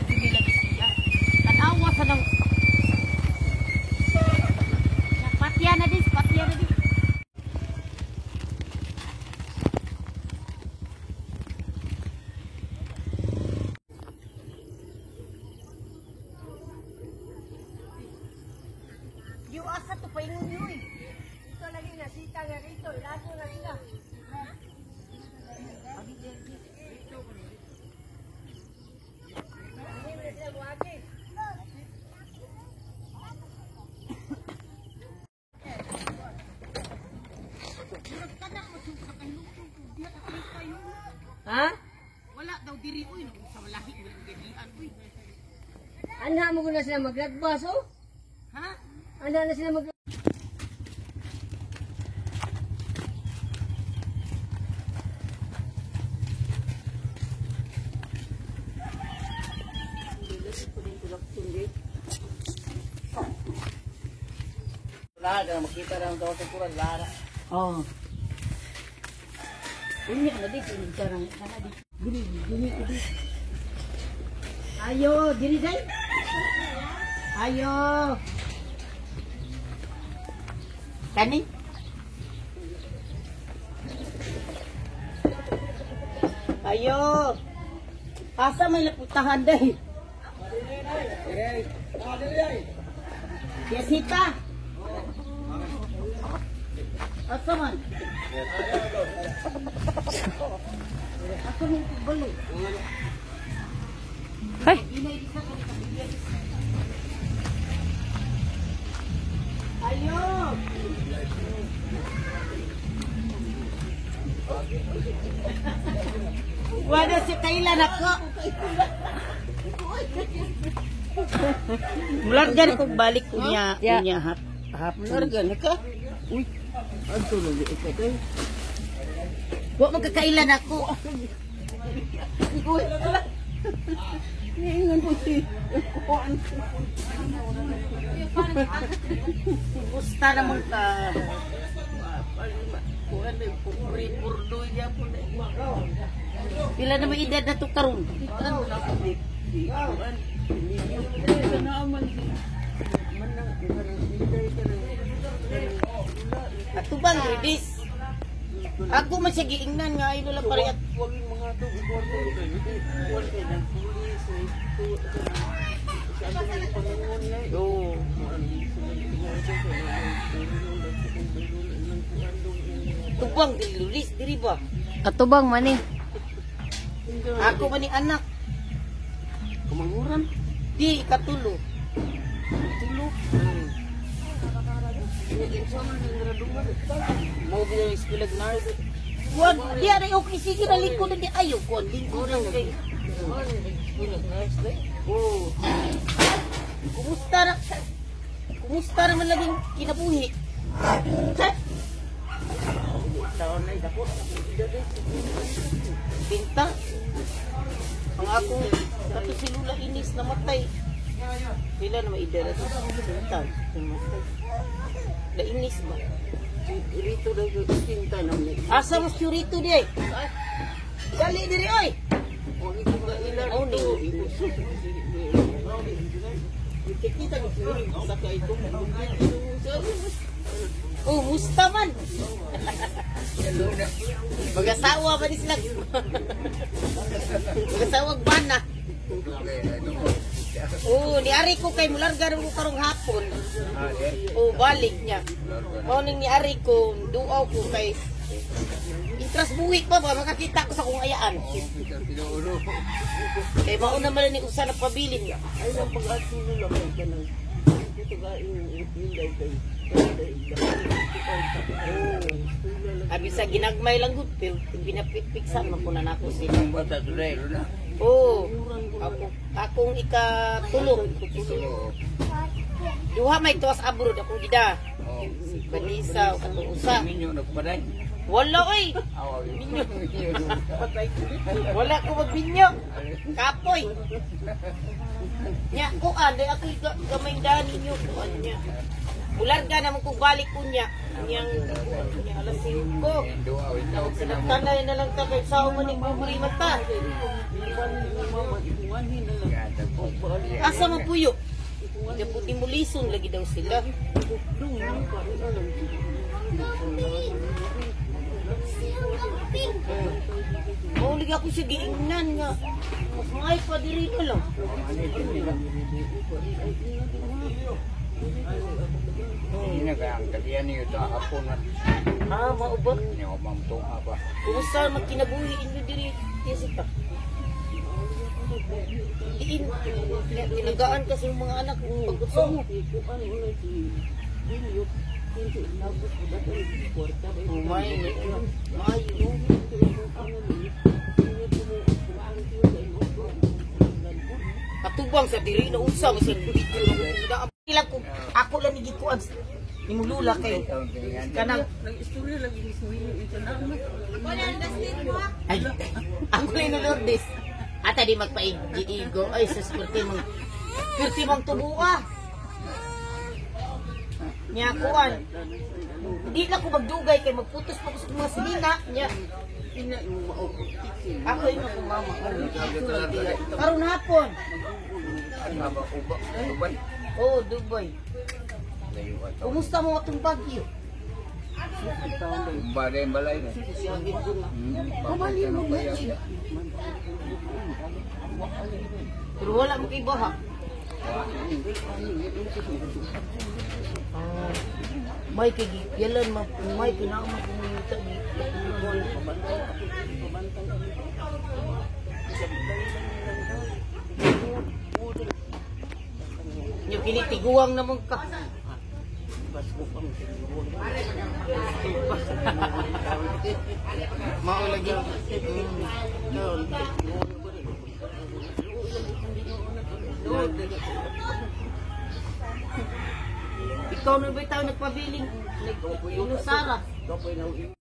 nila siya. Tanawa sa nang patya na dis. Yung asa to pa yung yun. Ito lagi nasita nga rito. Lato na sila. Ha? Wala daw diri uy, sa malahi mo gadian uy. Ana mo na sila maglagbas oh. Ha? Ana na sila mag Lara, makita lang daw sa kuran, Lara. oh. Unya na di ini carang kana di. Gini. Ayo, diri dai. Ayo. Kani? Ayo. Asa may laputahan day? Yesita. Asa man? Asa mo balo? Hey. Ayo. Wala si kailan ako. Mulargan ko balik ko niya mulargan ka. Uy, ato lagi ito kay. Wa magkakailan ako. Uy, niingan po si kuan. Gusta naman ka. Kuan ay purdoy ya po. Pila na may edad na to karon? Ano na po di kuan. Naaman si manang hiday ka rin. Ato bang ridis? Ako man siya giingnan nga ilo lang pare at Huwag yung mga to, ikuan ko ito. Ikuan kayo ng pulis. Sa ating Panginoon na ito. Oo. Tubang dilulis diri ba? Katubang man eh. Ako man ni anak. Kumanguran. Di katulo. Tulo. Mo bi ang eskwela nars. Wag di ari okay sige na lingkod di ayo kon lingkod lang kay. Oh. Kumusta naman laging kinabuhi? Taon na dako. Pinta. Ang akong kato si Lula Inis namatay. Pila na maidara to? Pinta. Namatay. La Inis ba? Rito daw yung tinta namin. Asa mas rito di ay? Dali diri oy. O ito ba ilan Oh, ito? ni. Kita ko sa ito. Oh, musta man. Mag-asawa ba ni sila? Mag-asawa bana. Oh, niari ko kay mularga rin ko karong hapon. Oh, balik niya. Morning niari ko, duaw ko kay intras buwik pa ba makakita ko sa kong ayaan. Kay mauna man ni usa na pabilin. Ay lang pag-atulo lang ka nang dito ka inday kay. Abi sa ginagmay lang gud pero pinapikpiksan man po na nako sila. Bata today. Oh, akong ikatulong. Duha may tuwas abroad akong gida. Balisa o katong usa. Minyo nagpaday. Wala oy. Minyo. Wala ko magbinyo. Kapoy. Nya ko ande ako gamay dani niyo ko nya. Bularga naman kung balik ko niya. Niyang alas 5. Tanay na lang ta kay sao man ni buburi mata. Asa mo puyo? Daputi mo lison lagi daw sila. Maulig ako siya giingnan nga. Mas may pa diri na lang. Ini kaya ang kalian niyo ito hapon at Maubot. niyo mamtunga pa. Kumusta magkinabuhiin mo diri? Jessica. Tinagaan kasi yung mga anak pag gusto mo. Maayo. Katubang sa diri na usa mo sa video na ilang ko ako lang ni gikuan imong lula kay kanang Nag-istorya lagi ni Suyo ito naman. ay ako lang ni Lourdes ata di magpaigo ay sa swerte mong tubuha niya kuan hindi na ko magdugay kay magputos pa ko sa mga sinina niya ako yung ako mama karon hapon oh Dubai kumusta mo atong Baguio Bagay balay na. pero wala mo kay baha may yalan may pinakaman kumunita ni yung kinitiguang naman ka mau lagi ikaw na ba tayo nagpabiling nag-inusara